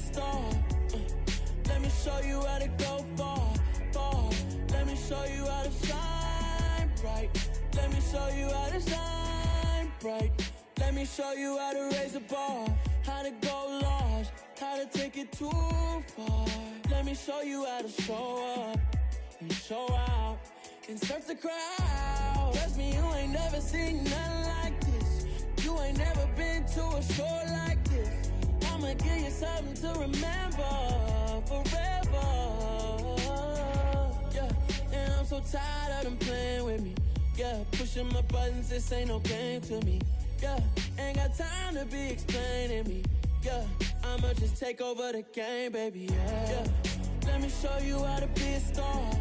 star. Let me show you how to go far, far. Let me show you how to shine bright. Let me show you how to shine bright. Let me show you how to raise a bar, how to go large, how to take it too far. Let me show you how to show up and show out and surf the crowd. Trust me, you ain't never seen nothing like this. You ain't never been to a show like this. I'ma give you something to remember forever. Yeah, and I'm so tired of them playing with me. Yeah, pushing my buttons, this ain't no game to me. Yeah, ain't got time to be explaining me. Yeah, I'ma just take over the game, baby. Yeah, let me show you how to be a star.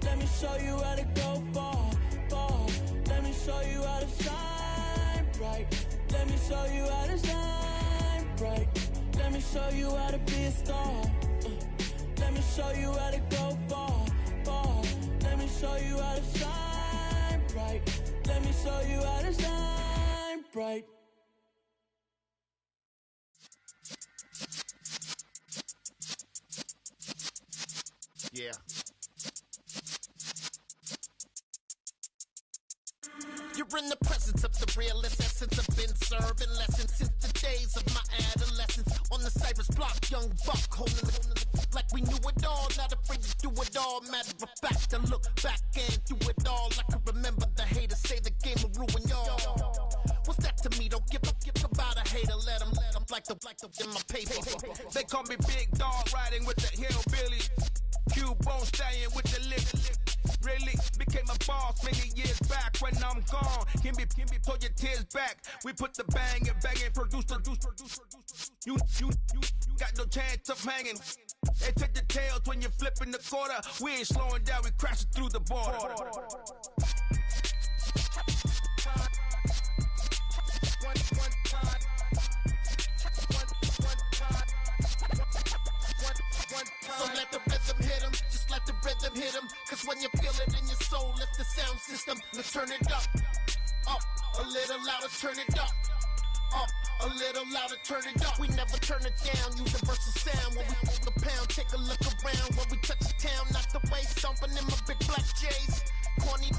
Let me show you how to go far, far. Let me show you how to shine bright. Let me show you how to shine bright. Let me show you how to be a star. Let me show you how to go far, far. Let me show you how to shine bright. Let me show you how to shine bright. Yeah. You're in the presence of the realest essence. I've been serving lessons since the days of my adolescence. On the Cypress block, young buck holding it like we knew it all. Not afraid to do it all. Matter of fact, I look back and do it all. I can remember the haters say the game will ruin y'all. What's that to me? Don't give about a hater. Let them like the in my paper. They call me Big Dog, riding with the hillbilly. Q-Bone stallion with the lip. Really became a boss many years back. When I'm gone, can be pull your tears back. We put the bang and produce. You got no chance of hanging. They take the tails when you're flipping the quarter. We ain't slowing down, we crashing through the border. So let the rhythm hit him, just let the rhythm hit him. Cause when you feel it in your soul, lift the sound system. Let's turn it up, a little louder, turn it up, a little louder, turn it up. We never turn it down, universal sound. When we move the pound, take a look around. When we touch the town, knock the way, stomping in my big black J's. Corny,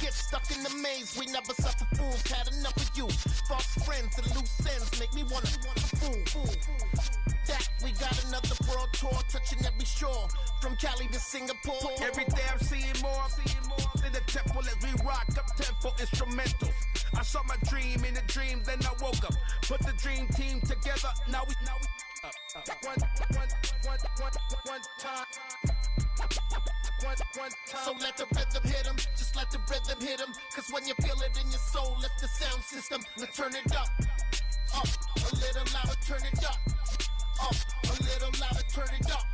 get stuck in the maze. We never suffer fools, had enough of you. False friends and loose ends make me wanna fool. That we got another world tour, touching every shore, from Cali to Singapore. Every day I'm seeing more in the temple as we rock up tempo instrumentals. I saw my dream in a dream, then I woke up. Put the dream team together, now we one time. So let the rhythm hit him, just let the rhythm hit him. Cause when you feel it in your soul, lift the sound system. Let's turn it up, a little louder, turn it up, a little louder, turn it up.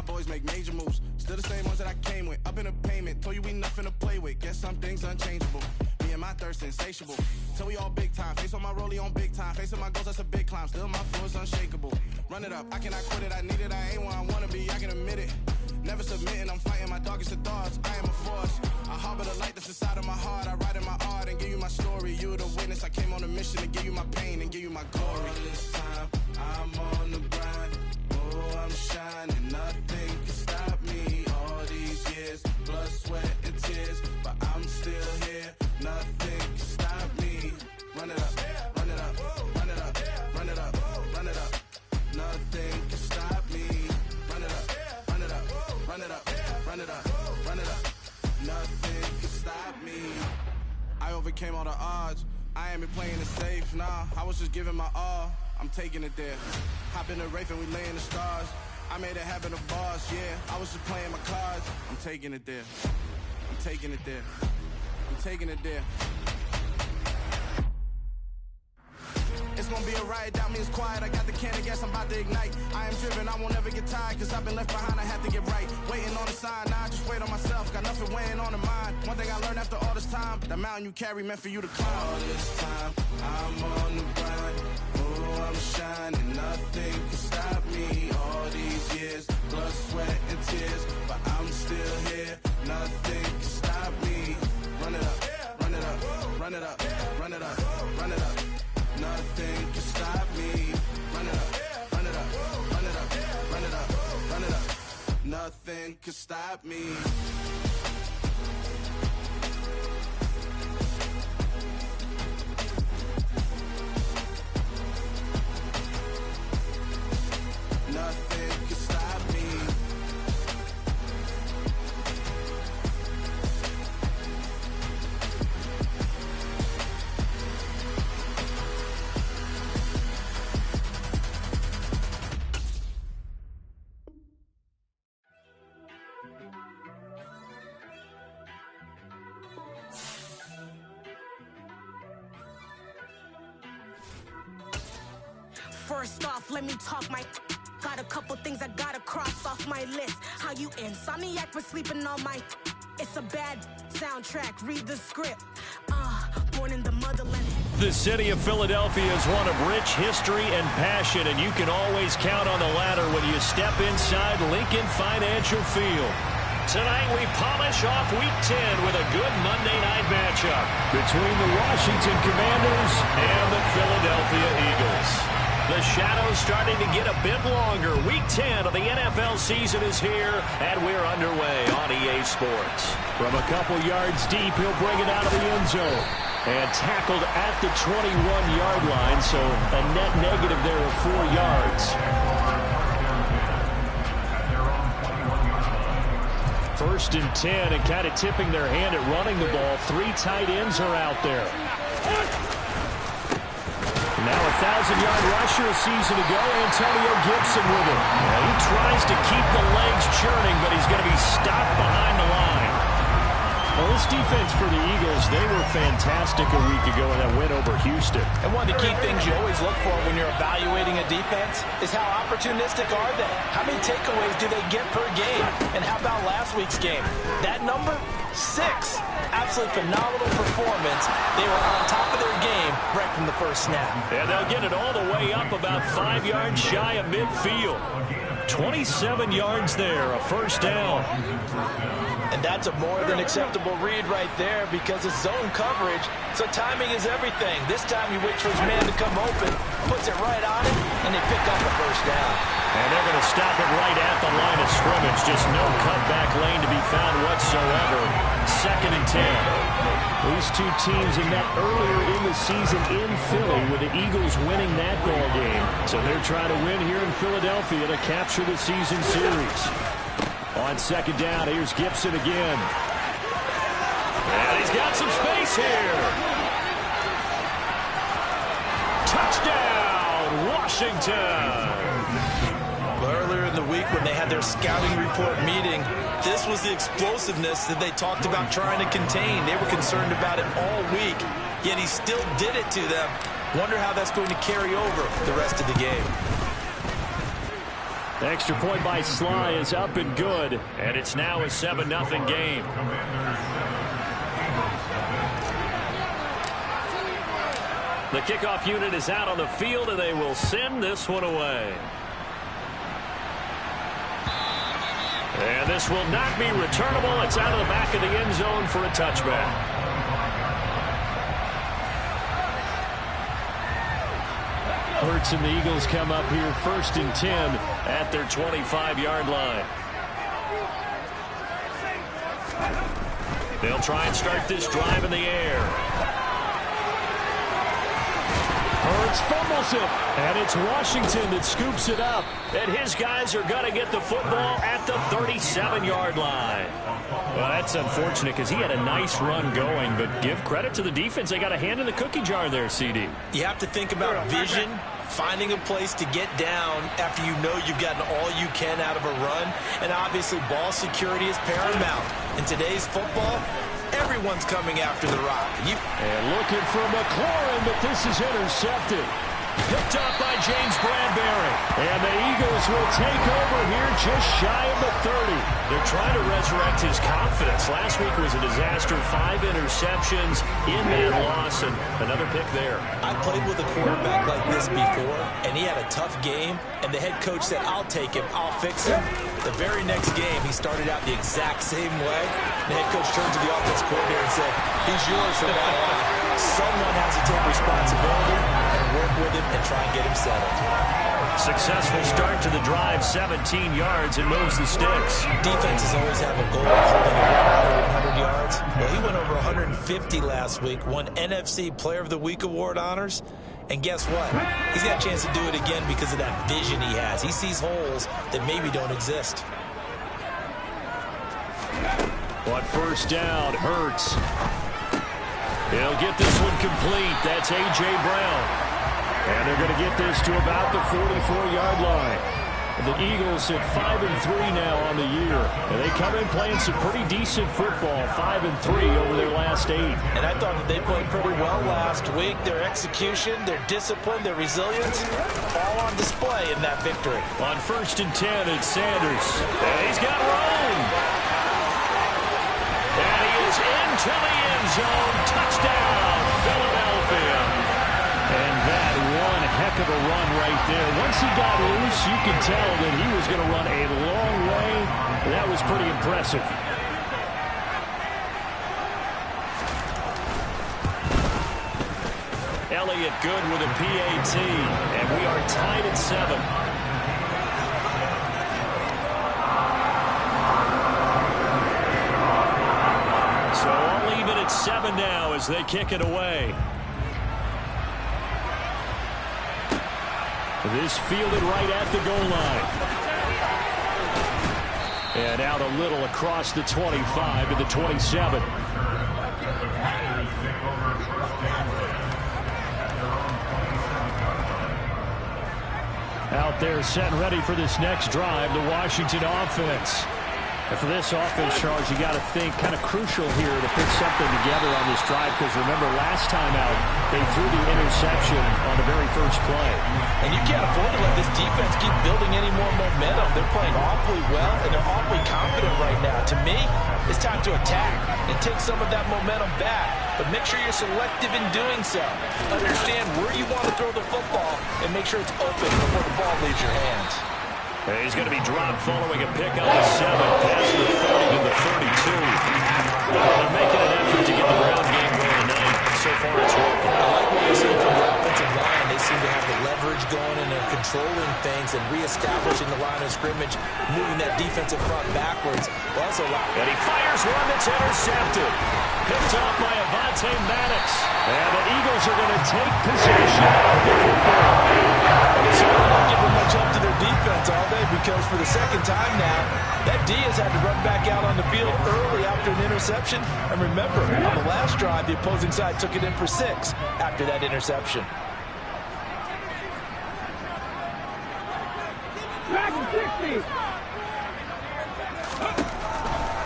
Boys make major moves, still the same ones that I came with. Up in a payment, told you we nothing to play with. Guess some things unchangeable. Me and my thirst insatiable. Till we all big time. Face on my rollie on big time. Facing my goals, that's a big climb. Still my flow is unshakable. Run it up, I cannot quit it. I need it, I ain't where I wanna be. I can admit it. Never submitting, I'm fighting my darkest of thoughts. I am a force. I harbor the light that's inside of my heart. I write in my art and give you my story. You the witness. I came on a mission to give you my pain and give you my glory. All this time, I'm on the grind. Oh, I'm shining. Nothing can stop me. All these years, blood, sweat, and tears. But I'm still here. Nothing can stop me. Run it up, run it up, run it up, run it up, run it up. Nothing can stop me. Run it up, run it up, run it up, run it up, run it up. Nothing can stop me. I overcame all the odds. I ain't been playing it safe, nah. I was just giving my all. I'm taking it there. Hop in the Wraith and we lay in the stars. I made it happen to bars, yeah. I was just playing my cards. I'm taking it there. I'm taking it there. I'm taking it there. It's gonna be a riot, doubt me it's quiet. I got the can of gas, I'm about to ignite. I am driven, I won't ever get tired, cause I've been left behind, I have to get right. Waiting on the sign, now I just wait on myself. Got nothing weighing on the mind. One thing I learned after all this time, that mountain you carry meant for you to climb. All this time, I'm on the grind. Oh, I'm shining, nothing can stop me. All these years, blood, sweat, and tears, but I'm still here. Nothing can stop me. Run it up, run it up, run it up, run it up, run it up. Nothing can stop me. Run it up, run it up, run it up, run it up, run it up. Nothing can stop me. Nothing can stop me. First off, let me talk my got a couple things I gotta cross off my list. How you insomniac for sleeping on my it's a bad soundtrack, read the script. Born in the motherland. The city of Philadelphia is one of rich history and passion, and you can always count on the ladder when you step inside Lincoln Financial Field. Tonight we polish off Week 10 with a good Monday night matchup between the Washington Commanders and the Philadelphia Eagles. The shadow's starting to get a bit longer. Week 10 of the NFL season is here, and we're underway on EA Sports. From a couple yards deep, he'll bring it out of the end zone. And tackled at the 21-yard line, so a net negative there of 4 yards. First and 10, and kind of tipping their hand at running the ball. 3 tight ends are out there. Now a 1,000-yard rusher a season ago, Antonio Gibson with him. And he tries to keep the legs churning, but he's going to be stopped behind the line. Well, this defense for the Eagles, they were fantastic a week ago in that win over Houston. And one of the key things you always look for when you're evaluating a defense is how opportunistic are they? How many takeaways do they get per game? And how about last week's game? That number? 6. Absolutely phenomenal performance. They were on top of their game right from the first snap. And they'll get it all the way up about 5 yards shy of midfield. 27 yards there, a first down. And that's a more than acceptable read right there because it's zone coverage, so timing is everything. This time you wait for his man to come open, puts it right on him, and they pick up a first down. And they're going to stop it right at the line of scrimmage. Just no cutback lane to be found whatsoever. 2nd and 10. These two teams have met earlier in the season in Philly with the Eagles winning that ball game. So they're trying to win here in Philadelphia to capture the season series. On 2nd down, here's Gibson again. And he's got some space here. Touchdown, Washington. Earlier in the week when they had their scouting report meeting, this was the explosiveness that they talked about trying to contain. They were concerned about it all week, yet he still did it to them. Wonder how that's going to carry over the rest of the game. The extra point by Sly is up and good, and it's now a 7-0 game. The kickoff unit is out on the field, and they will send this one away. And this will not be returnable. It's out of the back of the end zone for a touchback. Hurts and the Eagles come up here 1st and 10 at their 25-yard line. They'll try and start this drive in the air. Hurts fumbles it, and it's Washington that scoops it up. And his guys are going to get the football at the 37-yard line. Well, that's unfortunate because he had a nice run going, but give credit to the defense. They got a hand in the cookie jar there, CD. You have to think about vision, finding a place to get down after you know you've gotten all you can out of a run. And obviously, ball security is paramount. In today's football, everyone's coming after the rock. And looking for McLaurin, but this is intercepted. Picked up by James Bradbury. And the Eagles will take over here just shy of the 30. They're trying to resurrect his confidence. Last week was a disaster. 5 interceptions in that loss, and another pick there. I played with a quarterback like this before, and he had a tough game, and the head coach said, I'll take him, I'll fix him. The very next game, he started out the exact same way. The head coach turned to the offense coordinator and said, he's yours from now on. Someone has to take responsibility and work with him and try and get him settled. Successful start to the drive, 17 yards, and moves the sticks. Defenses always have a goal of holding the ball over 100 yards. Well, he went over 150 last week, won NFC Player of the Week award honors. And guess what? He's got a chance to do it again because of that vision he has. He sees holes that maybe don't exist. But first down, Hurts. He'll get this one complete. That's A.J. Brown. And they're going to get this to about the 44-yard line. The Eagles at 5-3 now on the year. And they come in playing some pretty decent football, 5-3 over their last 8. And I thought that they played pretty well last week. Their execution, their discipline, their resilience, all on display in that victory. On 1st and 10, it's Sanders. And he's got room. And he is into the end zone. Touchdown, Philadelphia. And that one heck of a run right there. Once he got loose, you could tell that he was going to run a long way. That was pretty impressive. Elliott good with a PAT. And we are tied at 7. So all even at 7 now as they kick it away. This fielded right at the goal line. And out a little across the 25 to the 27. Out there set and ready for this next drive, the Washington offense. And for this offense, Charles, you got to think kind of crucial here to put something together on this drive, because remember last time out they threw the interception on the very first play. And you can't afford to let this defense keep building any more momentum. They're playing awfully well, and they're awfully confident right now. To me, it's time to attack and take some of that momentum back. But make sure you're selective in doing so. Understand where you want to throw the football and make sure it's open before the ball leaves your hands. He's going to be dropped following a pick on the 7, past the 30 to the 32. They're making an effort to get the ground game going tonight. So far, it's working. I like what we're seeing from the offensive line. They seem to have the leverage going, and they're controlling things and reestablishing the line of scrimmage, moving that defensive front backwards. And he fires one that's intercepted. Picked off by Avonte Maddox. And the Eagles are going to take possession of the football. So they're not giving much up to their defense, are they? Because for the second time now, that D has had to run back out on the field early after an interception. And remember, on the last drive, the opposing side took it in for 6 after that interception.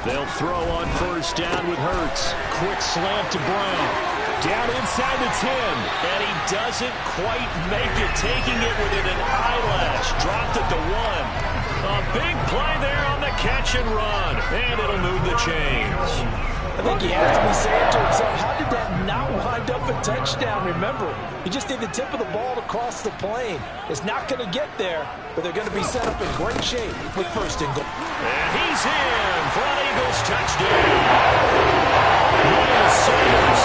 They'll throw on first down with Hurts. Quick slant to Brown. Down inside the 10. And he doesn't quite make it, taking it within an eyelash. Dropped it to 1. A big play there on the catch and run. And it'll move the chains. I think he has to be saying to himself, how did that not wind up a touchdown? Remember, he just did the tip of the ball to cross the plane. It's not going to get there, but they're going to be set up in great shape with first and goal. And he's in for an Eagles touchdown. Miles Sanders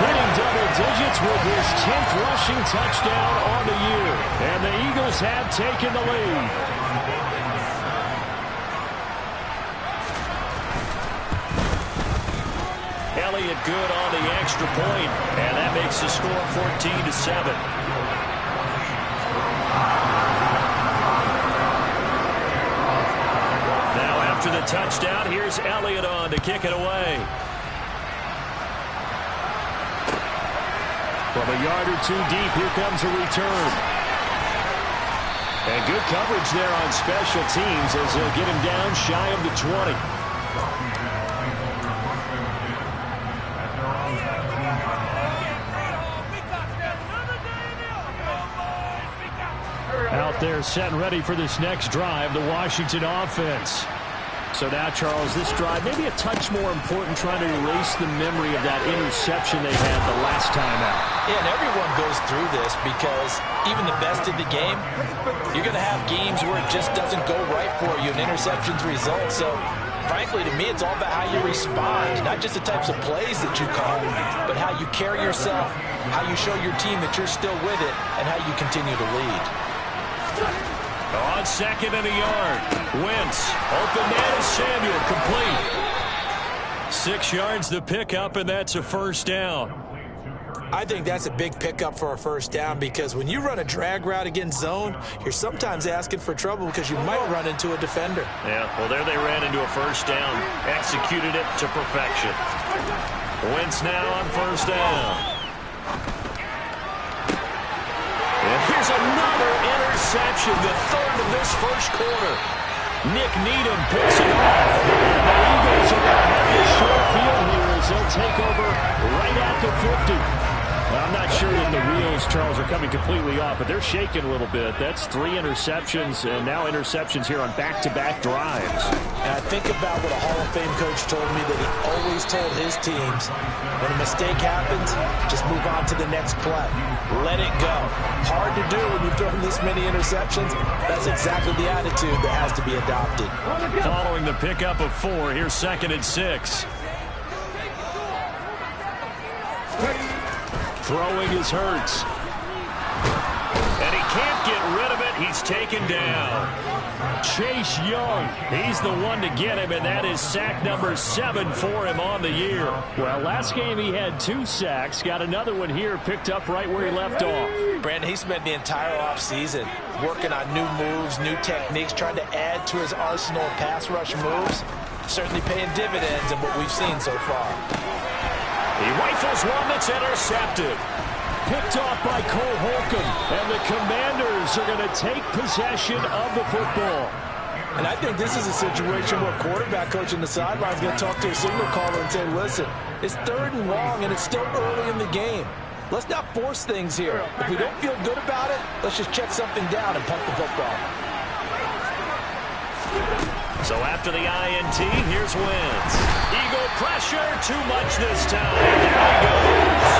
hitting double digits with his 10th rushing touchdown on the year. And the Eagles have taken the lead. Elliott good on the extra point, and that makes the score 14-7. Now after the touchdown, here's Elliott on to kick it away. From a yard or two deep, here comes a return. And good coverage there on special teams as they'll get him down shy of the 20. Out there set and ready for this next drive, the Washington offense. So now, Charles, this drive maybe a touch more important, trying to erase the memory of that interception they had the last time out. Yeah, and everyone goes through this because even the best in the game, you're going to have games where it just doesn't go right for you, and interceptions result. So, frankly, to me, it's all about how you respond, not just the types of plays that you call, but how you carry yourself, how you show your team that you're still with it, and how you continue to lead. On second and a yard, Wentz, open man is Samuel, complete. 6 yards the pickup, and that's a first down. I think that's a big pickup for a first down because when you run a drag route against zone, you're sometimes asking for trouble because you might run into a defender. Yeah, well, there they ran into a first down, executed it to perfection. Wentz now on first down. And here's another interception, the third of this first quarter. Nick Needham picks it off. The Eagles are going to have a short field here as they'll take over right at the 50. I'm not sure that the wheels, Charles, are coming completely off, but they're shaking a little bit. That's 3 interceptions, and now interceptions here on back-to-back drives. And I think about what a Hall of Fame coach told me that he always told his teams, when a mistake happens, just move on to the next play. Let it go. Hard to do when you've thrown this many interceptions. That's exactly the attitude that has to be adopted. Following the pickup of 4, here's 2nd and 6. Throwing is Hurts. And he can't get rid of it. He's taken down. Chase Young, he's the one to get him, and that is sack number 7 for him on the year. Well, last game he had 2 sacks. Got another one here, picked up right where he left off. Brandon, he spent the entire offseason working on new moves, new techniques, trying to add to his arsenal of pass rush moves. Certainly paying dividends in what we've seen so far. He rifles one that's intercepted. Picked off by Cole Holcomb. And the Commanders are going to take possession of the football. And I think this is a situation where a quarterback coach on the sideline is going to talk to a signal caller and say, listen, it's 3rd and long and it's still early in the game. Let's not force things here. If we don't feel good about it, let's just check something down and punt the football. So after the INT, here's Wentz. Eagle pressure, too much this time. There he goes.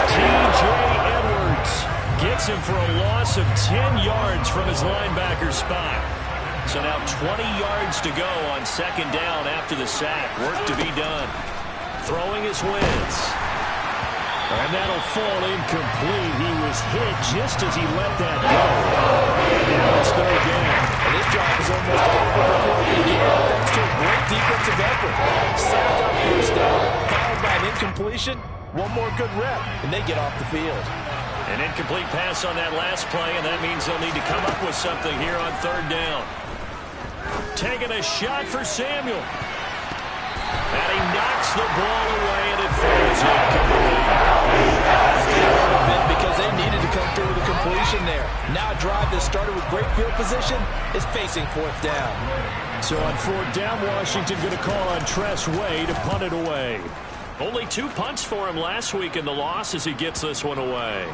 T.J. Edwards gets him for a loss of 10 yards from his linebacker spot. So now 20 yards to go on 2nd down after the sack. Work to be done. Throwing is Wentz. And that'll fall incomplete. He was hit just as he let that go. Now it's 3rd down. And this drive is almost over before it began, thanks to a great defensive effort. Sack on first down, followed by an incompletion. One more good rep, and they get off the field. An incomplete pass on that last play, and that means they'll need to come up with something here on 3rd down. Taking a shot for Samuel. And he knocks the ball away, and it falls incomplete. Because they needed to come through with a completion there. Now a drive that started with great field position is facing 4th down. So on 4th down, Washington going to call on Tress Way to punt it away. Only 2 punts for him last week in the loss as he gets this one away.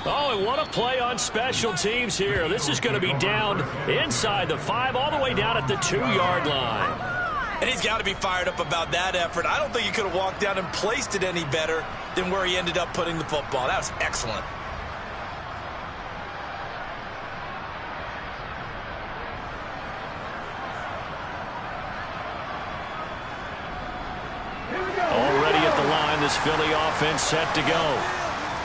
Oh, and what a play on special teams here. This is going to be down inside the 5, all the way down at the 2-yard line. And he's got to be fired up about that effort. I don't think he could have walked down and placed it any better than where he ended up putting the football. That was excellent. Already at the line, this Philly offense set to go.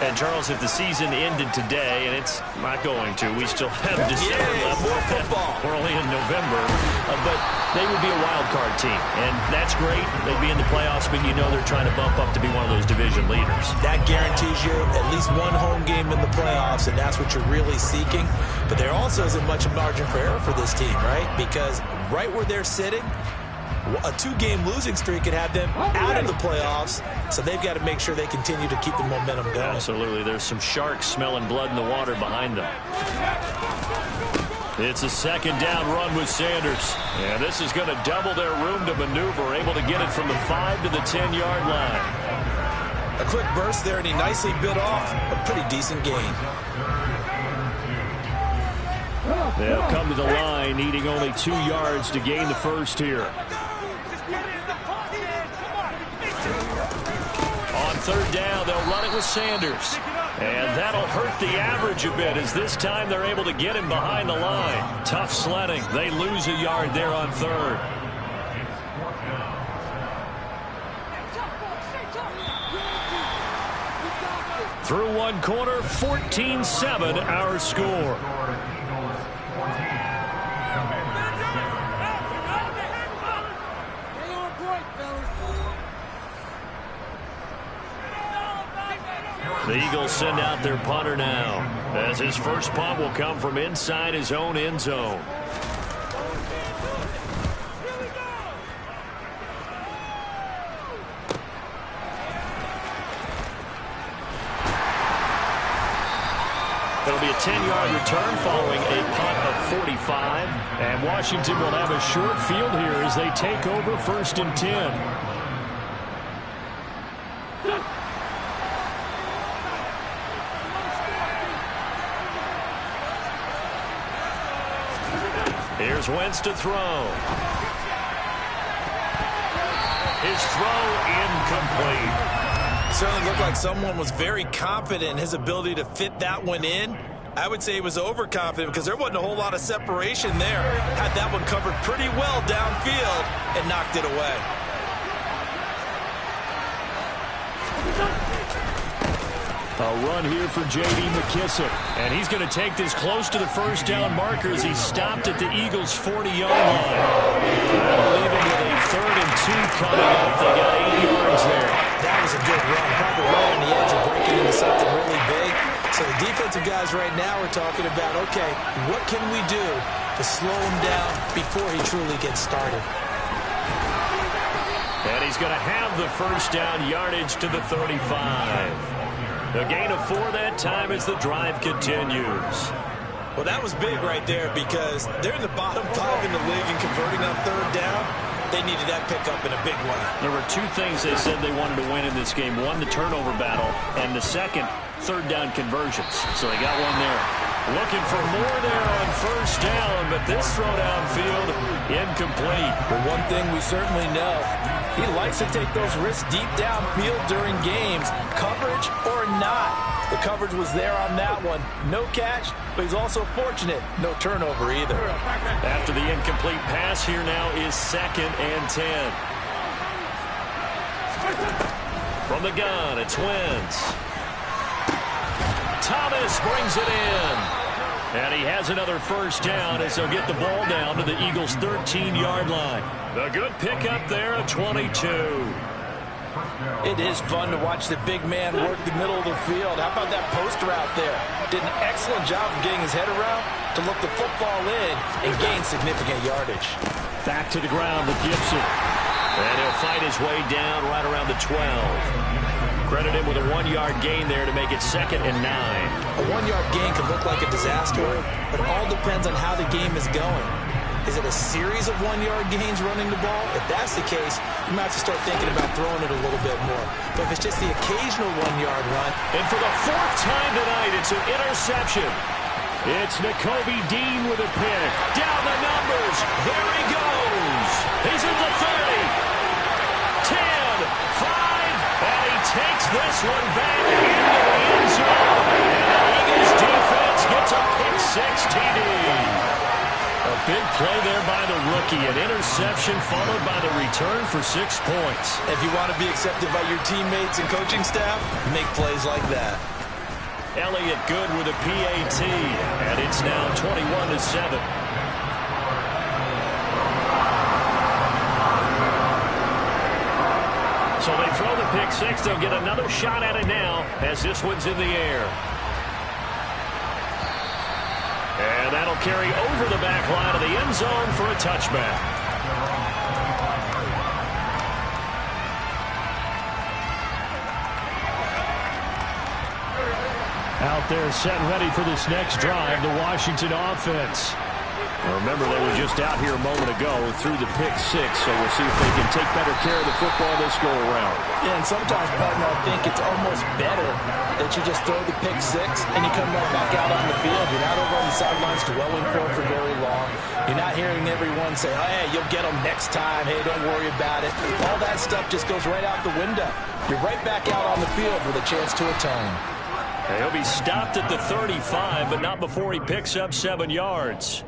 And, Charles, if the season ended today, and it's not going to, we still have December left. More football. We're only in November. But they would be a wild card team, and that's great. They'd be in the playoffs, but you know they're trying to bump up to be one of those division leaders. That guarantees you at least one home game in the playoffs, and that's what you're really seeking. But there also isn't much margin for error for this team, right? Because right where they're sitting, A 2-game losing streak could have them out of the playoffs, so they've got to make sure they continue to keep the momentum going. Absolutely. There's some sharks smelling blood in the water behind them. It's a second down run with Sanders. And this is going to double their room to maneuver, able to get it from the 5 to the 10-yard line. A quick burst there, and he nicely bit off a pretty decent gain. They'll come to the line, needing only 2 yards to gain the first here. On third down, they'll run it with Sanders. And that'll hurt the average a bit, as this time they're able to get him behind the line. Tough sledding. They lose a yard there on third. Through one quarter, 14-7 our score. The Eagles send out their punter now, as his first punt will come from inside his own end zone. It'll be a 10-yard return following a punt of 45. And Washington will have a short field here as they take over 1st and 10. Here's Wentz to throw. His throw incomplete. Certainly looked like someone was very confident in his ability to fit that one in. I would say he was overconfident because there wasn't a whole lot of separation there. Had that one covered pretty well downfield and knocked it away. A run here for J.D. McKissic. And he's going to take this close to the first down marker as he's stopped at the Eagles' 40-yard line. That'll leave him with a 3rd and 2 coming up. They got 80 yards there. That was a good run. Probably right on the edge of breaking into something really big. So the defensive guys right now are talking about, okay, what can we do to slow him down before he truly gets started? And he's going to have the first down yardage to the 35. A gain of 4 that time as the drive continues. Well, that was big right there because they're in the bottom 5 in the league and converting on third down. They needed that pickup in a big way. There were 2 things they said they wanted to win in this game. One, the turnover battle, and the second, third down conversions. So they got one there. Looking for more there on first down, but this throw downfield incomplete. Well, one thing we certainly know, he likes to take those risks deep downfield during games, coverage or not. The coverage was there on that one. No catch, but he's also fortunate. No turnover either. After the incomplete pass, here now is 2nd and 10. From the gun, it's Wentz. Thomas brings it in. And he has another first down as they'll get the ball down to the Eagles' 13-yard line. A good pickup there at 22. It is fun to watch the big man work the middle of the field. How about that post route there? Did an excellent job of getting his head around to look the football in and gain significant yardage. Back to the ground with Gibson. And he'll fight his way down right around the 12. Credit him with a 1-yard gain there to make it 2nd and 9. A 1-yard gain can look like a disaster, but it all depends on how the game is going. Is it a series of 1-yard gains running the ball? If that's the case, you might have to start thinking about throwing it a little bit more. But if it's just the occasional 1-yard run. And for the 4th time tonight, it's an interception. It's Nakobe Dean with a pick. Down the numbers. There he goes. He's at the 30. 10, 5, and he takes this one back into the end zone. And the Eagles defense gets a pick-6 TD. A big play there by the rookie. An interception followed by the return for 6 points. If you want to be accepted by your teammates and coaching staff, make plays like that. Elliott good with a PAT, and it's now 21-7. So they throw the pick-6. They'll get another shot at it now as this one's in the air. And that'll carry over the back line of the end zone for a touchback. out there setting ready for this next drive, the Washington offense. Now remember, they were just out here a moment ago through the pick six, so we'll see if they can take better care of the football this go-around. Yeah, and sometimes, partner, I think it's almost better that you just throw the pick six and you come right back out on the field. You're not over on the sidelines dwelling for very long. You're not hearing everyone say, oh, hey, you'll get them next time. Hey, don't worry about it. All that stuff just goes right out the window. You're right back out on the field with a chance to atone. He'll be stopped at the 35, but not before he picks up 7 yards.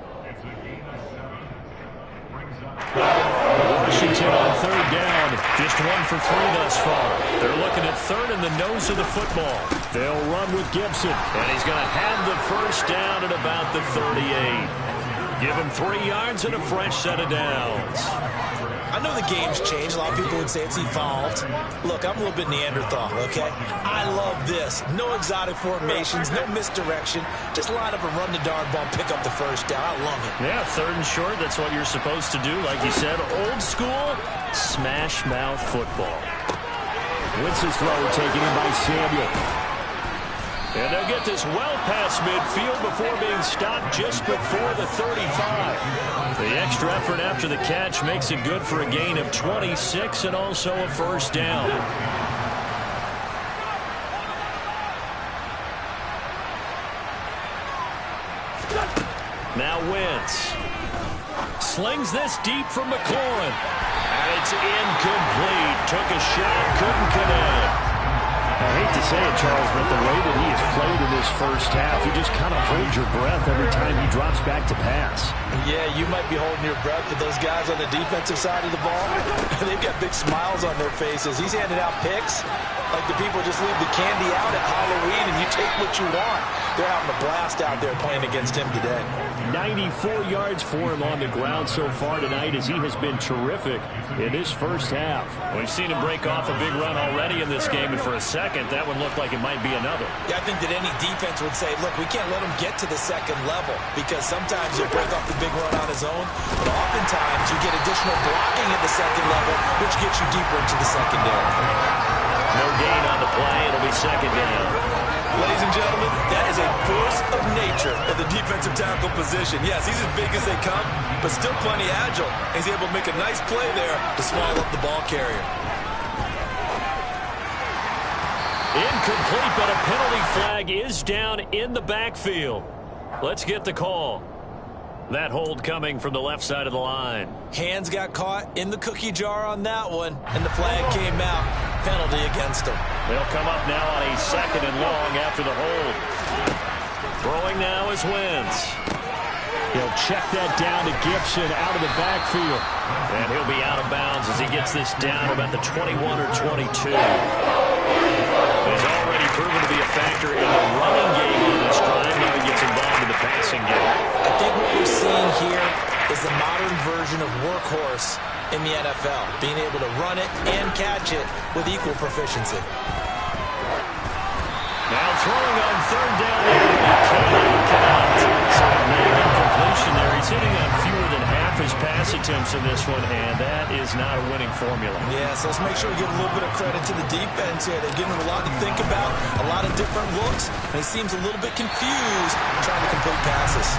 Washington on third down, just 1 for 3 thus far. They're looking at third in the nose of the football. They'll run with Gibson, and he's going to have the first down at about the 38. Give him 3 yards and a fresh set of downs. I know the game's changed. A lot of people would say it's evolved. Look, I'm a little bit Neanderthal, okay? I love this. No exotic formations, no misdirection. Just line up and run the darn ball, pick up the first down. I love it. Yeah, third and short, that's what you're supposed to do. Like you said, old school, smash mouth football. Wentz's throw taken in by Samuel. And they'll get this well past midfield before being stopped just before the 35. The extra effort after the catch makes it good for a gain of 26 and also a first down. Now Wentz slings this deep from McLaurin. And it's incomplete. Took a shot, couldn't connect. I hate to say it, Charles, but the way that he has played in this first half, you just kind of hold your breath every time he drops back to pass. Yeah, you might be holding your breath, but those guys on the defensive side of the ball, they've got big smiles on their faces. He's handing out picks like the people just leave the candy out at Halloween and you take what you want. They're having a blast out there playing against him today. 94 yards for him on the ground so far tonight as he has been terrific in this first half. We've seen him break off a big run already in this game, and for a second, that one looked like it might be another. Yeah, I think that any defense would say, look, we can't let him get to the second level because sometimes he'll break off the big run on his own, but oftentimes you get additional blocking at the second level, which gets you deeper into the secondary. No gain on the play. It'll be second down. Ladies and gentlemen, that is a force of nature at the defensive tackle position. Yes, he's as big as they come, but still plenty agile. He's able to make a nice play there to swallow up the ball carrier. Incomplete, but a penalty flag is down in the backfield. Let's get the call. That hold coming from the left side of the line. Hands got caught in the cookie jar on that one, and the flag came out. Penalty against him. They'll come up now on a second and long after the hold. Throwing now is Wentz. He'll check that down to Gibson out of the backfield. And he'll be out of bounds as he gets this down about the 21 or 22. He's already proven to be a factor in the running game on this drive. Now he gets involved in the passing game. I think what we're seeing here is the modern version of workhorse in the NFL, being able to run it and catch it with equal proficiency. Now throwing on third down there, he cannot. So a negative completion there. He's hitting on fewer than half his pass attempts in this one, and that is not a winning formula. Yeah, so let's make sure we give a little bit of credit to the defense here. They've given him a lot to think about, a lot of different looks, and he seems a little bit confused trying to complete passes.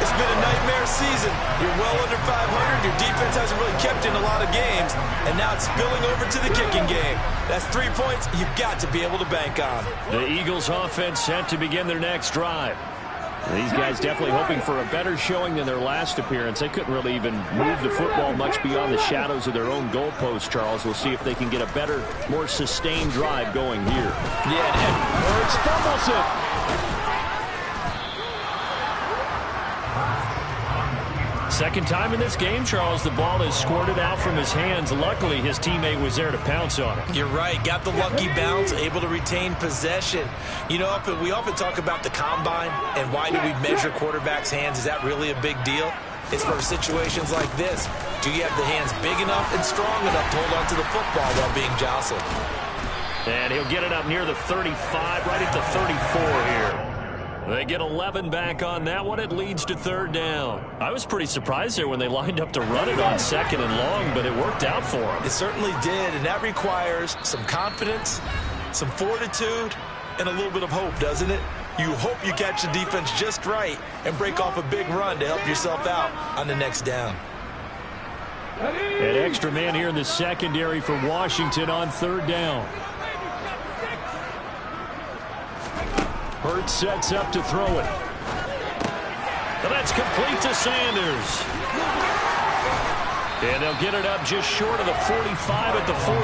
It's been a nightmare season. You're well under 500. Your defense hasn't really kept in a lot of games, and now it's spilling over to the kicking game. That's 3 points you've got to be able to bank on. The Eagles offense set to begin their next drive. These guys definitely hoping for a better showing than their last appearance. They couldn't really even move the football much beyond the shadows of their own goalpost, Charles. We'll see if they can get a better, more sustained drive going here. Yeah, and Hurts fumbles it. Second time in this game, Charles, the ball is squirted out from his hands. Luckily, his teammate was there to pounce on it. You're right. Got the lucky bounce, able to retain possession. You know, we often talk about the combine and why do we measure quarterbacks' hands. Is that really a big deal? It's for situations like this. Do you have the hands big enough and strong enough to hold on to the football while being jostled? And he'll get it up near the 35, right at the 34 here. They get 11 back on that one. It leads to third down. I was pretty surprised there when they lined up to run it on second and long, but it worked out for them. It certainly did, and that requires some confidence, some fortitude, and a little bit of hope, doesn't it? You hope you catch the defense just right and break off a big run to help yourself out on the next down. An extra man here in the secondary for Washington on third down. Hurts sets up to throw it. And that's complete to Sanders. And they'll get it up just short of the 45 at the 44.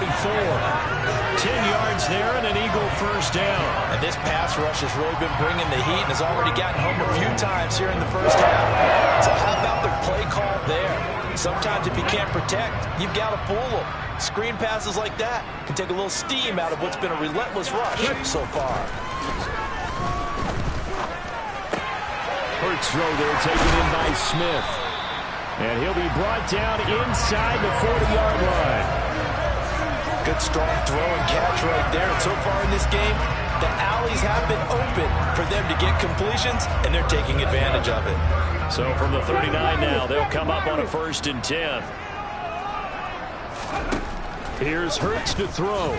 10 yards there and an Eagle first down. And this pass rush has really been bringing the heat and has already gotten home a few times here in the first half. So how about the play call there? Sometimes if you can't protect, you've got to fool them. Screen passes like that can take a little steam out of what's been a relentless rush so far. Hurts throw there taken in by Smith. And he'll be brought down inside the 40-yard line. Good strong throw and catch right there. And so far in this game, the alleys have been open for them to get completions, and they're taking advantage of it. So from the 39 now, they'll come up on a 1st and 10. Here's Hurts to throw.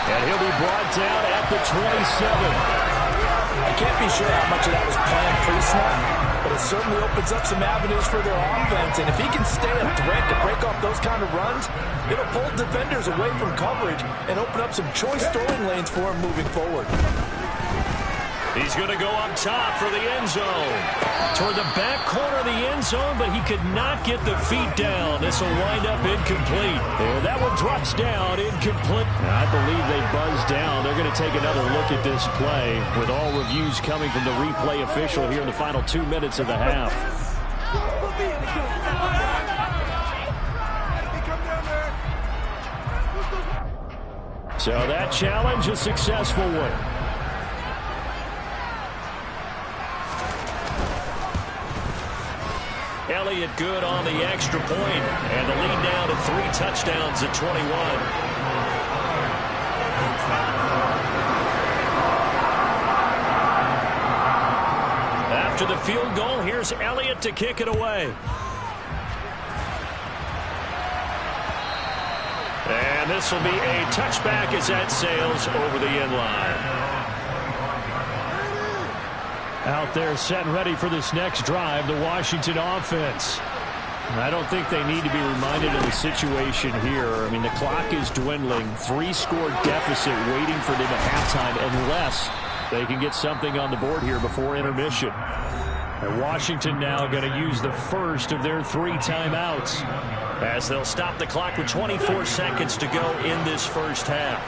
And he'll be brought down at the 27. I can't be sure how much of that was planned pre-snap, but it certainly opens up some avenues for their offense. And if he can stay a threat to break off those kind of runs, it'll pull defenders away from coverage and open up some choice throwing lanes for him moving forward. He's going to go up top for the end zone. Toward the back corner of the end zone, but he could not get the feet down. This will wind up incomplete. And that one drops down, incomplete. I believe they buzzed down. They're going to take another look at this play with all reviews coming from the replay official here in the final 2 minutes of the half. So that challenge, a successful one. Elliott good on the extra point, and the lead down to 3 touchdowns at 21. After the field goal, here's Elliott to kick it away. And this will be a touchback as that sails over the end line. Out there set and ready for this next drive, the Washington offense. I don't think they need to be reminded of the situation here. I mean, the clock is dwindling. 3-score deficit waiting for them at halftime unless they can get something on the board here before intermission. And Washington now going to use the first of their 3 timeouts as they'll stop the clock with 24 seconds to go in this first half.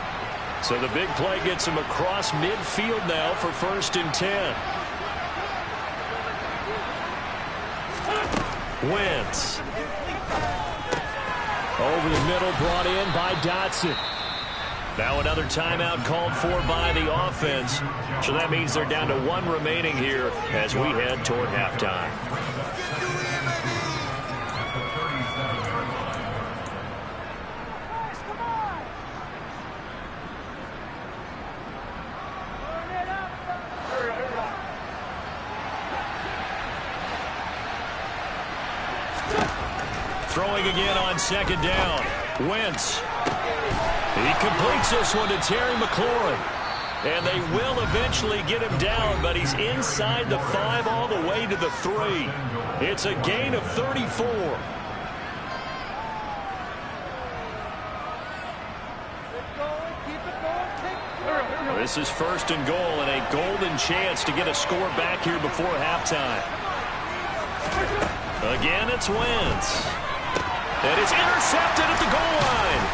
So the big play gets them across midfield now for 1st and 10. Wentz. Over the middle, brought in by Dotson. Now another timeout called for by the offense. So that means they're down to 1 remaining here as we head toward halftime. Throwing again on 2nd down. Wentz. He completes this one to Terry McLaurin. And they will eventually get him down, but he's inside the 5 all the way to the 3. It's a gain of 34. This is 1st and goal and a golden chance to get a score back here before halftime. Again, it's Wentz. And it's intercepted at the goal line.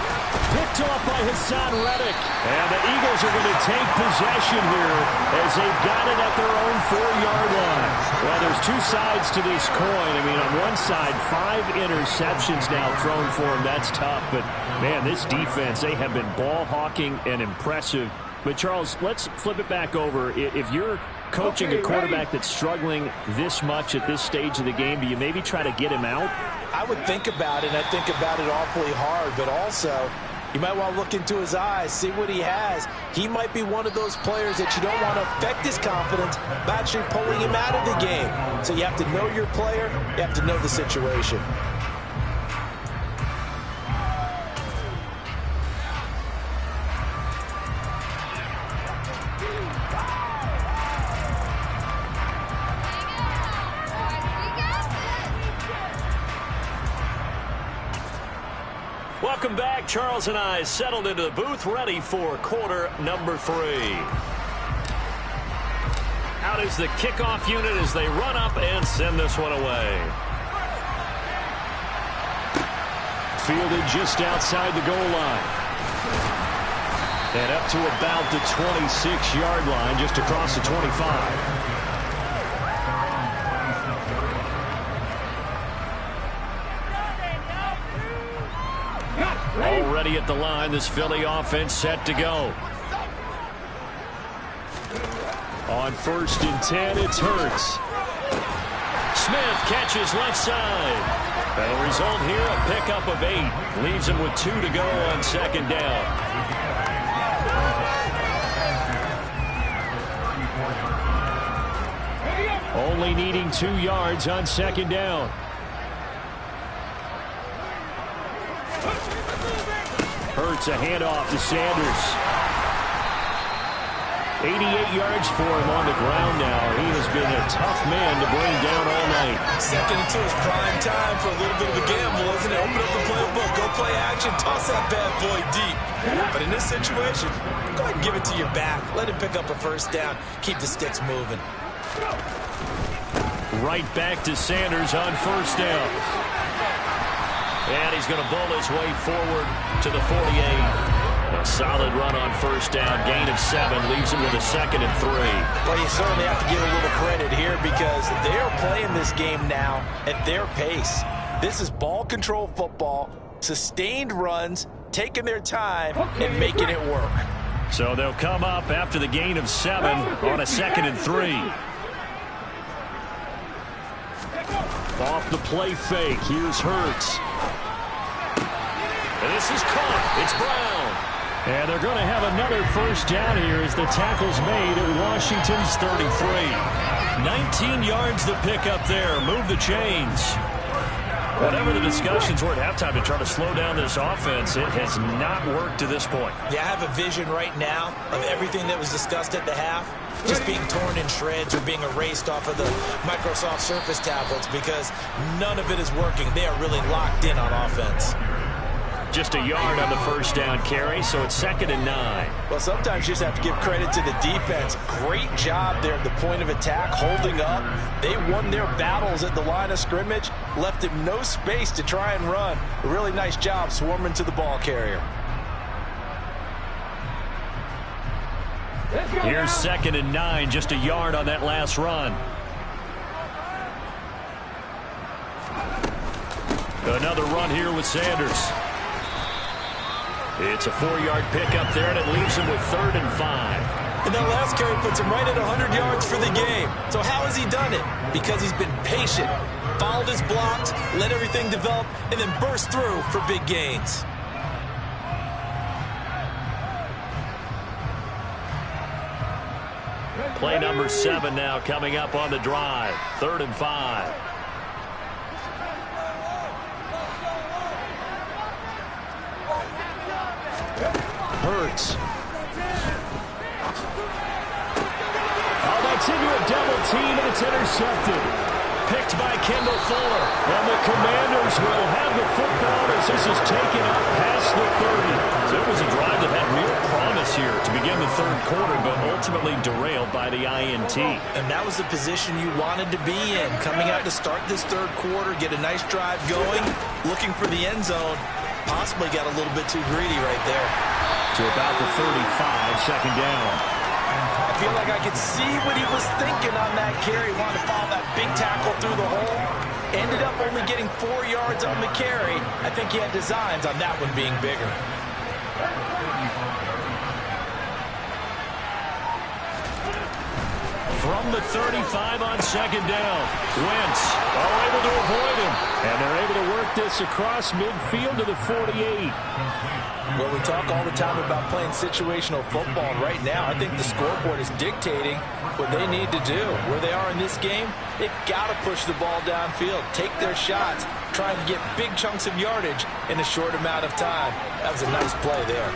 Picked off by Hassan Reddick. And the Eagles are going to take possession here as they've got it at their own 4-yard line. Well, there's 2 sides to this coin. I mean, on one side, 5 interceptions now thrown for them. That's tough. But, man, this defense, they have been ball hawking and impressive. But, Charles, let's flip it back over. If you're coaching a quarterback that's struggling this much at this stage of the game, do you maybe try to get him out? I would think about it, and I think about it awfully hard, but also you might want to look into his eyes, see what he has. He might be one of those players that you don't want to affect his confidence by actually pulling him out of the game. So you have to know your player, you have to know the situation. Welcome back. Charles and I settled into the booth, ready for quarter number 3. Out is the kickoff unit as they run up and send this one away. Fielded just outside the goal line. And up to about the 26-yard line, just across the 25. Already at the line, this Philly offense set to go. On 1st and 10, it's Hurts. Smith catches left side. And the result here, a pickup of 8. Leaves him with 2 to go on 2nd down. Only needing 2 yards on 2nd down. Hurts a handoff to Sanders. 88 yards for him on the ground now. He has been a tough man to bring down all night. 2nd and 2 is prime time for a little bit of a gamble, isn't it? Open up the playbook, go play action, toss that bad boy deep. But in this situation, go ahead and give it to your back. Let him pick up a 1st down. Keep the sticks moving. Right back to Sanders on 1st down. And he's going to bowl his way forward to the 48. A solid run on 1st down. Gain of 7 leaves him with a 2nd and 3. Well, you certainly have to give a little credit here because they're playing this game now at their pace. This is ball control football, sustained runs, taking their time, and making it work. So they'll come up after the gain of 7 on a 2nd and 3. Off the play fake. Here's Hurts. And this is caught. It's Brown. And they're going to have another 1st down here as the tackle's made at Washington's 33. 19 yards to pick up there. Move the chains. Whatever the discussions were at halftime to try to slow down this offense, it has not worked to this point. Yeah, I have a vision right now of everything that was discussed at the half just being torn in shreds or being erased off of the Microsoft Surface tablets because none of it is working. They are really locked in on offense. Just a yard on the 1st down carry, so it's 2nd and 9. Well, sometimes you just have to give credit to the defense. Great job there at the point of attack, holding up. They won their battles at the line of scrimmage, left him no space to try and run. A really nice job swarming to the ball carrier. Here's 2nd and 9, just a yard on that last run. Another run here with Sanders. It's a 4-yard pickup there, and it leaves him with 3rd and 5. And that last carry puts him right at 100 yards for the game. So how has he done it? Because he's been patient, followed his blocks, let everything develop, and then burst through for big gains. Play number 7 now coming up on the drive. 3rd and 5. Hurts. Oh, that's into a double team, and it's intercepted. Picked by Kendall Fuller. And the Commanders will have the football as this is taken up past the 30. So it was a drive that had real promise here to begin the 3rd quarter, but ultimately derailed by the INT. And that was the position you wanted to be in. Coming out to start this 3rd quarter, get a nice drive going, looking for the end zone. Possibly got a little bit too greedy right there. To about the 35, 2nd down. I feel like I could see what he was thinking on that carry. Wanted to follow that big tackle through the hole. Ended up only getting 4 yards on the carry. I think he had designs on that one being bigger. From the 35 on 2nd down. Wentz are able to avoid him. And they're able to work this across midfield to the 48. Well, we talk all the time about playing situational football. Right now, I think the scoreboard is dictating what they need to do. Where they are in this game, they've got to push the ball downfield, take their shots, try and get big chunks of yardage in a short amount of time. That was a nice play there.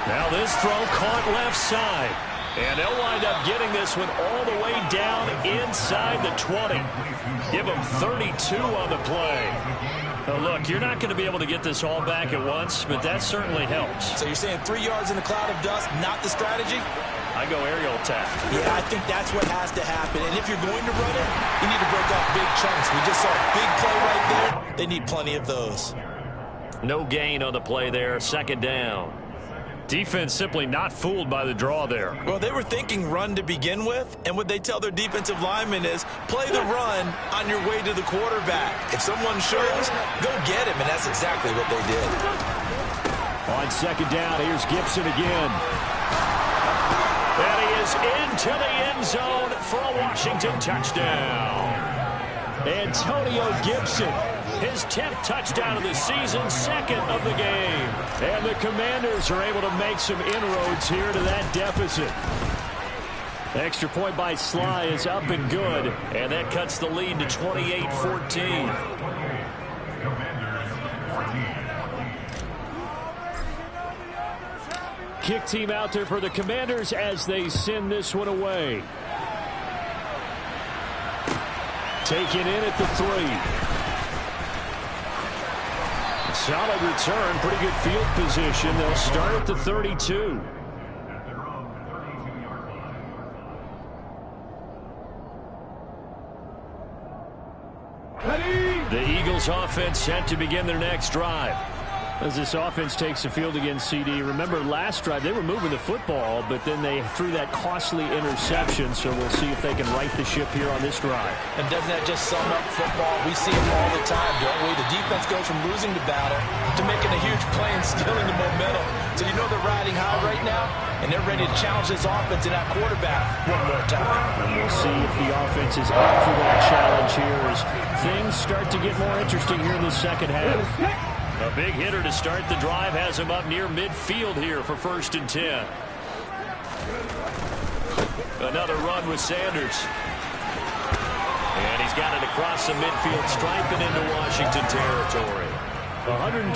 Now this throw caught left side. And they'll wind up getting this one all the way down inside the 20. Give them 32 on the play. Now look, you're not going to be able to get this all back at once, but that certainly helps. So you're saying 3 yards in a cloud of dust, not the strategy? I go aerial attack. Yeah, I think that's what has to happen. And if you're going to run it, you need to break off big chunks. We just saw a big play right there. They need plenty of those. No gain on the play there, second down. Defense simply not fooled by the draw there. Well, they were thinking run to begin with, and what they tell their defensive linemen is play the run on your way to the quarterback. If someone shows, go get him, and that's exactly what they did. On second down, here's Gibson again. And he is into the end zone for a Washington touchdown. Antonio Gibson, his 10th touchdown of the season, second of the game. And the Commanders are able to make some inroads here to that deficit. Extra point by Sly is up and good, and that cuts the lead to 28-14. Kick team out there for the Commanders as they send this one away. Taken in at the 3. Solid return, pretty good field position. They'll start at the 32. The Eagles offense set to begin their next drive. As this offense takes the field against CD. Remember last drive, they were moving the football, but then they threw that costly interception, so we'll see if they can right the ship here on this drive. And doesn't that just sum up football? We see it all the time, don't we? The defense goes from losing the battle to making a huge play and stealing the momentum. So you know they're riding high right now, and they're ready to challenge this offense and that quarterback one more time. And we'll see if the offense is up for that challenge here as things start to get more interesting here in the second half. A big hitter to start the drive has him up near midfield here for 1st and 10. Another run with Sanders. And he's got it across the midfield stripe and into Washington territory. 123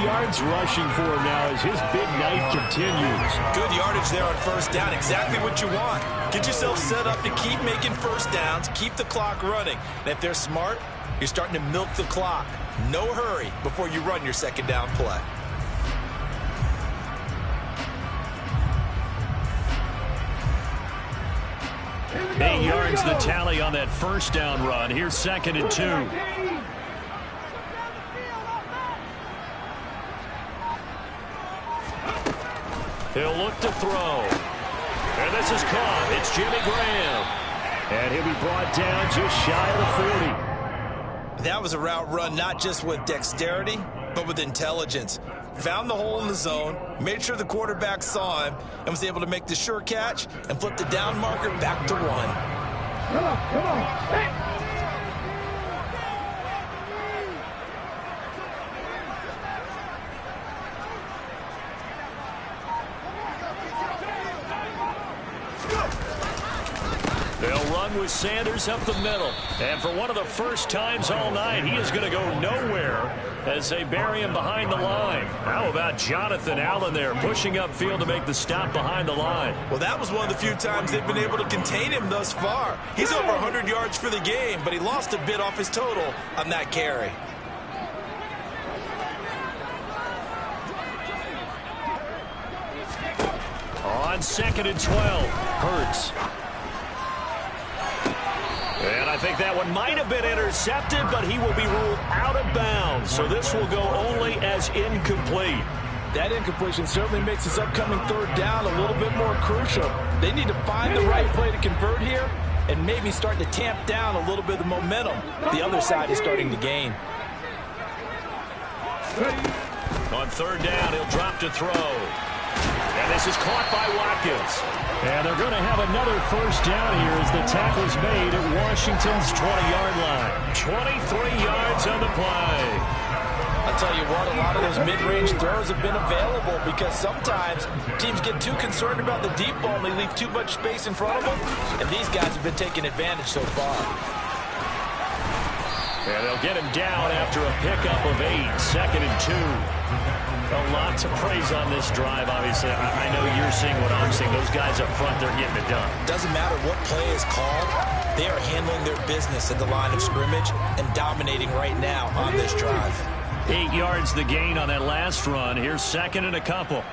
yards rushing for him now as his big night continues. Good yardage there on 1st down. Exactly what you want. Get yourself set up to keep making 1st downs, keep the clock running. And if they're smart, you're starting to milk the clock. No hurry before you run your 2nd down play. Eight yards the tally on that 1st down run. Here's 2nd and 2. He'll look to throw. And this is caught. It's Jimmy Graham. And he'll be brought down just shy of the 40. That was a route run not just with dexterity, but with intelligence. Found the hole in the zone, made sure the quarterback saw him, and was able to make the sure catch and flip the down marker back to 1. Come on. Hey. They'll run with Sanders up the middle. And for one of the first times all night, he is going to go nowhere as they bury him behind the line. How about Jonathan Allen there pushing upfield to make the stop behind the line? Well, that was one of the few times they've been able to contain him thus far. He's over 100 yards for the game, but he lost a bit off his total on that carry. On 2nd and 12, Hurts. And I think that one might have been intercepted, but he will be ruled out of bounds. So this will go only as incomplete. That incompletion certainly makes this upcoming 3rd down a little bit more crucial. They need to find the right play to convert here and maybe start to tamp down a little bit of the momentum the other side is starting to gain. On 3rd down, he'll drop to throw. And this is caught by Watkins. And they're going to have another 1st down here as the tackle is made at Washington's 20-yard line. 23 yards on the play. I'll tell you what, a lot of those mid-range throws have been available because sometimes teams get too concerned about the deep ball and they leave too much space in front of them. And these guys have been taking advantage so far. And they'll get him down after a pickup of 8, 2nd and 2. A lot to praise on this drive, obviously. I know you're seeing what I'm seeing. Those guys up front, they're getting it done. Doesn't matter what play is called. They are handling their business at the line of scrimmage and dominating right now on this drive. 8 yards the gain on that last run. Here's 2nd and a couple.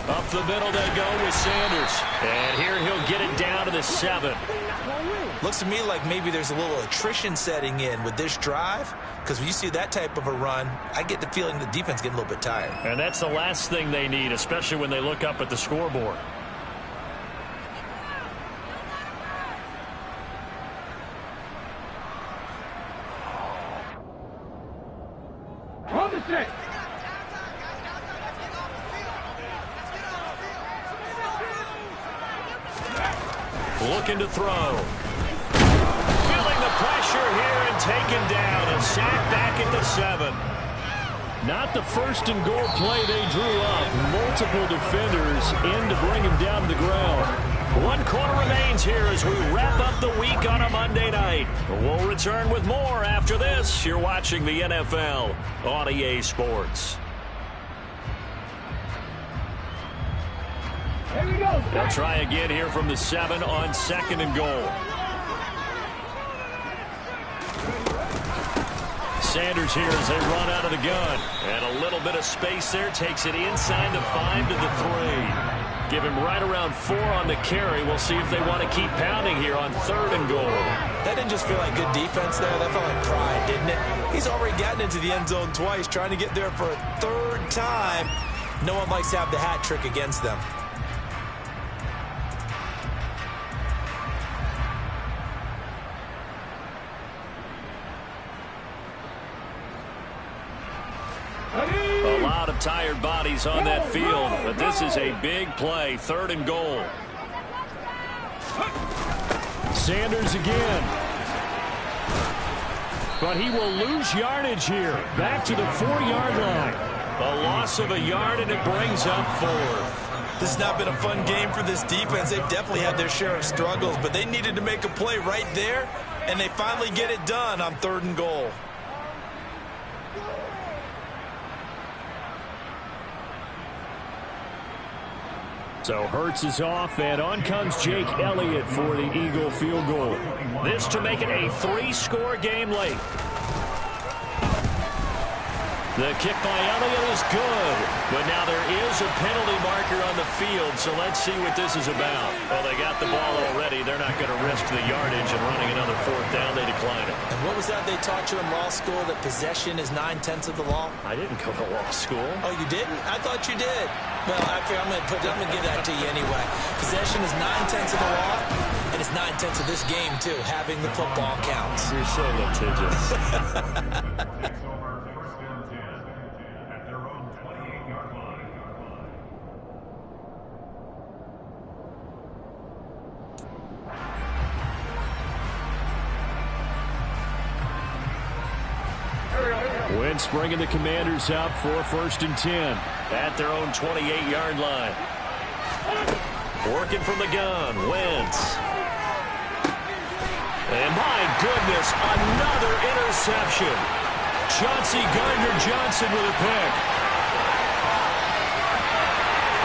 Up the middle they go with Sanders. And here he'll get it down to the 7. Looks to me like maybe there's a little attrition setting in with this drive, because when you see that type of a run, I get the feeling the defense getting a little bit tired. And that's the last thing they need, especially when they look up at the scoreboard. On the set. Looking to throw. Feeling the pressure here and taken down. A sack back at the 7. Not the first and goal play they drew up. Multiple defenders in to bring him down to the ground. 1 quarter remains here as we wrap up the week on a Monday night. We'll return with more after this. You're watching the NFL on EA Sports. Here we go. They'll try again here from the 7 on 2nd and goal. Sanders here as they run out of the gun. And a little bit of space there. Takes it inside the 5 to the 3. Give him right around 4 on the carry. We'll see if they want to keep pounding here on 3rd and goal. That didn't just feel like good defense there. That felt like pride, didn't it? He's already gotten into the end zone twice, trying to get there for a 3rd time. No one likes to have the hat trick against them. A lot of tired bodies on that field, but this is a big play. 3rd and goal. Sanders again. But he will lose yardage here. Back to the 4-yard line. A loss of a yard, and it brings up 4th. This has not been a fun game for this defense. They've definitely had their share of struggles, but they needed to make a play right there, and they finally get it done on 3rd and goal. So Hurts is off, and on comes Jake Elliott for the Eagle field goal. This to make it a 3-score game late. The kick by Elliott is good, but now there is a penalty marker on the field, so let's see what this is about. Well, they got the ball already. They're not going to risk the yardage and running another 4th down. They decline it. And what was that they taught you in law school, that possession is 9/10 of the law? I didn't go to law school. Oh, you didn't? I thought you did. Well, actually, I'm going to give that to you anyway. Possession is 9/10 of the law, and it's 9/10 of this game, too. Having the football counts. You're so litigious. Wentz bringing the Commanders up for 1st and 10 at their own 28-yard line. Working from the gun, Wentz. And my goodness, another interception. Chauncey Gardner-Johnson with a pick.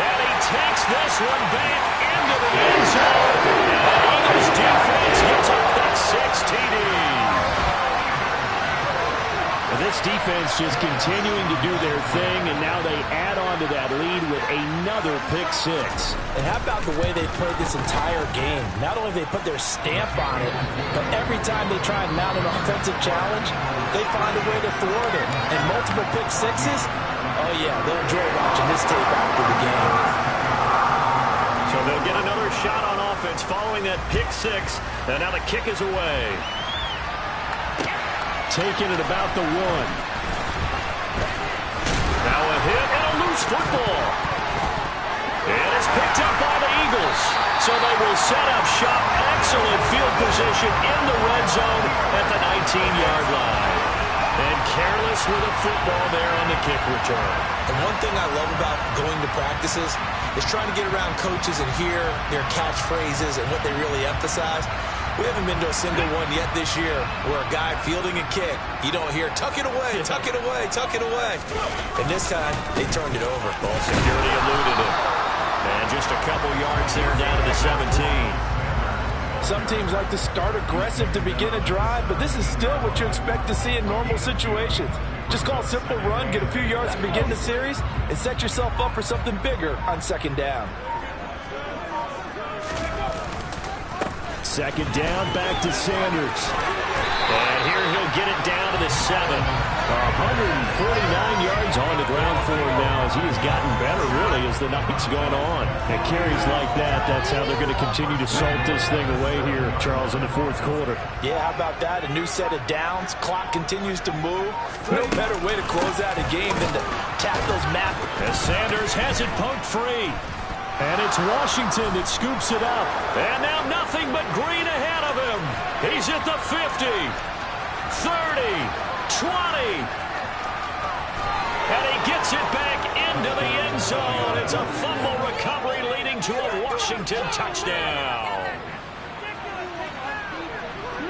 And he takes this one back into the end zone. And the Eagles defense gets a pick 6 TD. This defense just continuing to do their thing, and now they add on to that lead with another pick 6. And how about the way they played this entire game? Not only they put their stamp on it, but every time they try and mount an offensive challenge, they find a way to thwart it. And multiple pick 6s, oh yeah, they'll enjoy watching this tape after the game. So they'll get another shot on offense following that pick 6, and now the kick is away. Taking it about the 1. Now a hit and a loose football. And it's picked up by the Eagles. So they will set up shop. Excellent field position in the red zone at the 19-yard line. And careless with a football there on the kick return. And one thing I love about going to practices is trying to get around coaches and hear their catchphrases and what they really emphasize. We haven't been to a single one yet this year where a guy fielding a kick, you don't hear, tuck it away, tuck it away, tuck it away. And this time, they turned it over. Ball security eluded it. And just a couple yards there down to the 17. Some teams like to start aggressive to begin a drive, but this is still what you expect to see in normal situations. Just call a simple run, get a few yards to begin the series, and set yourself up for something bigger on second down. Second down, back to Sanders. And here he'll get it down to the 7. 149 yards on the ground for him now as he has gotten better, really, as the night's gone on. And carries like that, that's how they're going to continue to salt this thing away here, Charles, in the fourth quarter. Yeah, how about that? A new set of downs. Clock continues to move. No better way to close out a game than to tap those map. As Sanders has it poked free. And it's Washington that scoops it up. And now nothing but green ahead of him. He's at the 50, 30, 20. And he gets it back into the end zone. It's a fumble recovery leading to a Washington touchdown.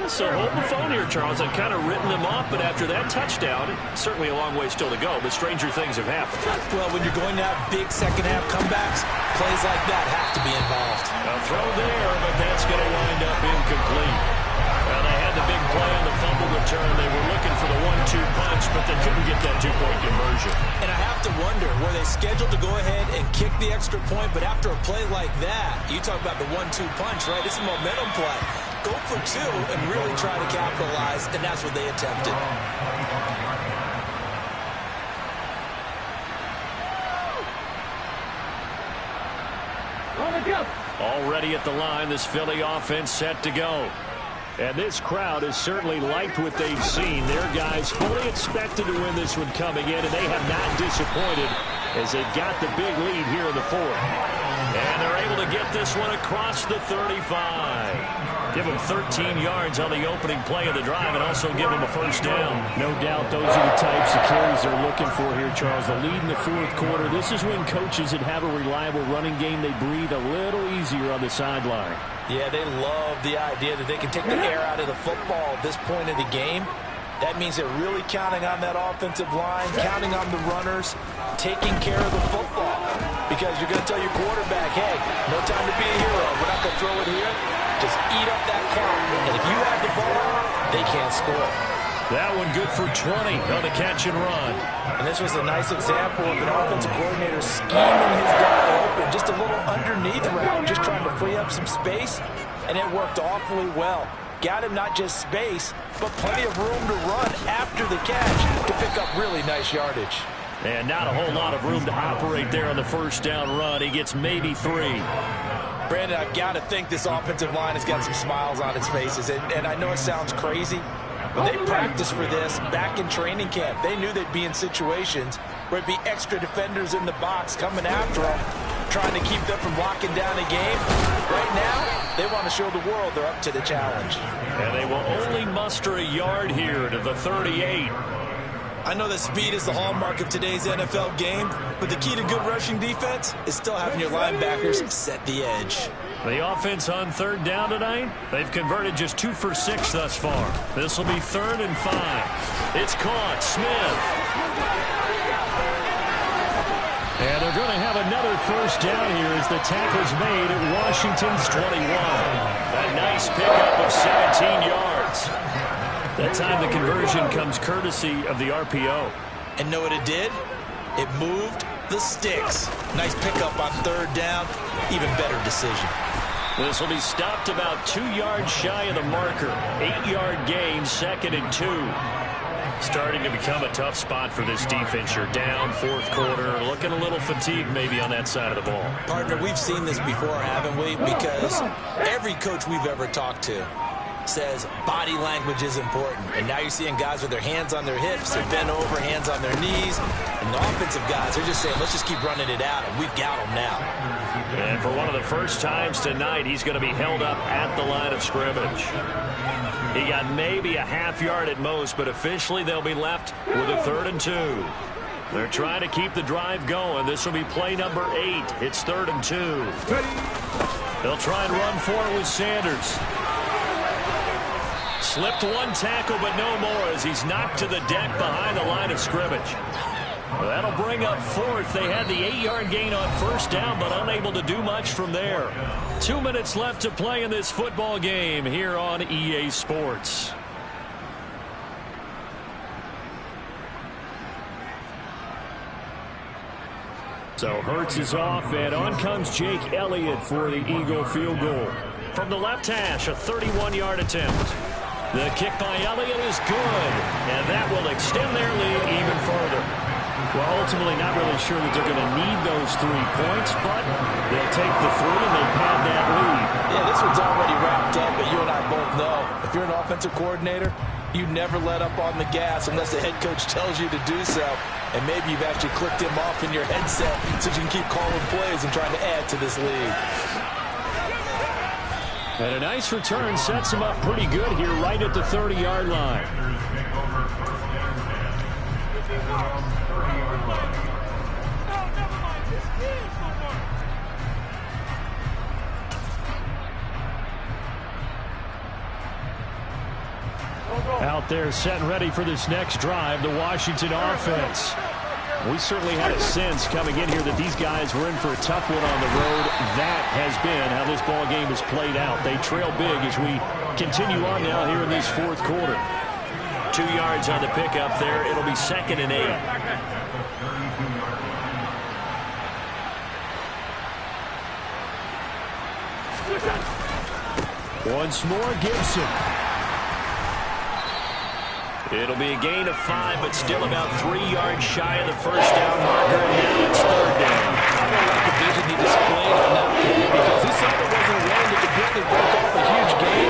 So hold the phone here, Charles. I've kind of written them off, but after that touchdown, certainly a long way still to go, but stranger things have happened. Well, when you're going to have big second-half comebacks, plays like that have to be involved. A throw there, but that's going to wind up incomplete. Well, they had the big play on the fumble return. They were looking for the 1-2 punch, but they couldn't get that two-point conversion. And I have to wonder, were they scheduled to go ahead and kick the extra point, but after a play like that, you talk about the 1-2 punch, right? It's a momentum play. Go for two and really try to capitalize, and that's what they attempted. Already at the line, this Philly offense set to go. And this crowd has certainly liked what they've seen. Their guys fully expected to win this one coming in, and they have not disappointed as they've got the big lead here in the fourth. And they're able to get this one across the 35. Give them 13 yards on the opening play of the drive and also give them a first down. No doubt those are the types of carries they're looking for here, Charles. The lead in the fourth quarter. This is when coaches that have a reliable running game, they breathe a little easier on the sideline. Yeah, they love the idea that they can take the air out of the football at this point of the game. That means they're really counting on that offensive line, counting on the runners, taking care of the football. Because you're going to tell your quarterback, hey, no time to be a hero. We're not going to throw it here. Just eat up that clock. And if you have the ball, they can't score. That one good for 20 on the catch and run. And this was a nice example of an offensive coordinator scheming his guy open. Just a little underneath route, just trying to free up some space. And it worked awfully well. Got him not just space, but plenty of room to run after the catch to pick up really nice yardage. And not a whole lot of room to operate there on the first down run. He gets maybe 3. Brandon, I've got to think this offensive line has got some smiles on its faces. And I know it sounds crazy, but they practiced for this back in training camp. They knew they'd be in situations where it'd be extra defenders in the box coming after them, trying to keep them from locking down a game. Right now, they want to show the world they're up to the challenge. And they will only muster a yard here to the 38. I know that speed is the hallmark of today's NFL game, but the key to good rushing defense is still having your linebackers set the edge. The offense on third down tonight, they've converted just 2 for 6 thus far. This will be 3rd and 5. It's caught. Smith. And they're going to have another first down here as the tackle's made at Washington's 21. A nice pickup of 17 yards. That time the conversion comes courtesy of the RPO. And know what it did? It moved the sticks. Nice pickup on third down. Even better decision. This will be stopped about 2 yards shy of the marker. 8-yard gain, 2nd and 2. Starting to become a tough spot for this defense. You're down fourth quarter, looking a little fatigued maybe on that side of the ball. Partner, we've seen this before, haven't we? Because every coach we've ever talked to says body language is important. And now you're seeing guys with their hands on their hips, they're bent over, hands on their knees. And the offensive guys, they're just saying, let's just keep running it out, and we've got them now. And for one of the first times tonight, he's going to be held up at the line of scrimmage. He got maybe a half yard at most, but officially they'll be left with a 3rd and 2. They're trying to keep the drive going. This will be play number 8. It's 3rd and 2. They'll try and run for it with Sanders. Slipped one tackle, but no more as he's knocked to the deck behind the line of scrimmage. Well, that'll bring up fourth. They had the 8-yard gain on first down, but unable to do much from there. 2 minutes left to play in this football game here on EA Sports. So Hurts is off, and on comes Jake Elliott for the Eagle field goal. From the left hash, a 31-yard attempt. The kick by Elliott is good, and that will extend their lead even further. Well, ultimately not really sure that they're going to need those 3 points, but they'll take the 3 and they pad that lead. Yeah, this one's already wrapped up, but you and I both know if you're an offensive coordinator, you never let up on the gas unless the head coach tells you to do so. And maybe you've actually clicked him off in your headset so you can keep calling plays and trying to add to this lead. And a nice return sets him up pretty good here right at the 30-yard line. Out there set and ready for this next drive, the Washington offense. We certainly had a sense coming in here that these guys were in for a tough one on the road. That has been how this ball game has played out. They trail big as we continue on now here in this fourth quarter. 2 yards on the pickup there. It'll be 2nd and 8. Once more, Gibson. It'll be a gain of 5, but still about 3 yards shy of the first down marker, and now it's 3rd down. I don't like the vision he displayed on that play because he simply wasn't willing to completely break off a huge gain.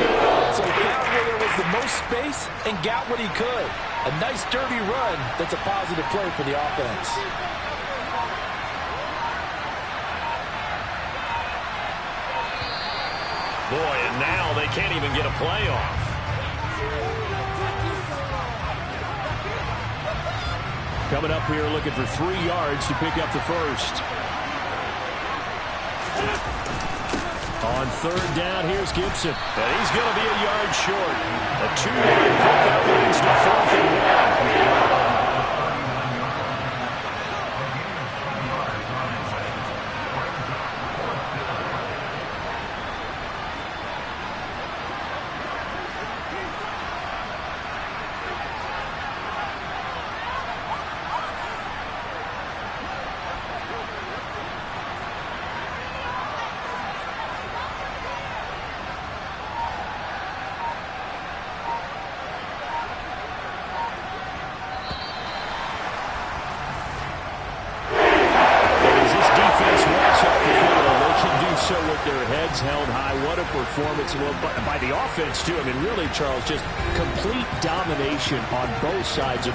So he found where there was the most space and got what he could. A nice dirty run that's a positive play for the offense. Boy, and now they can't even get a play off. Coming up here looking for 3 yards to pick up the first. On 3rd down, here's Gibson. And he's going to be a yard short. A 2-yard pickup leads to 4th and 1. Their heads held high. What a performance by the offense, too. I mean, really, Charles, just complete domination on both sides of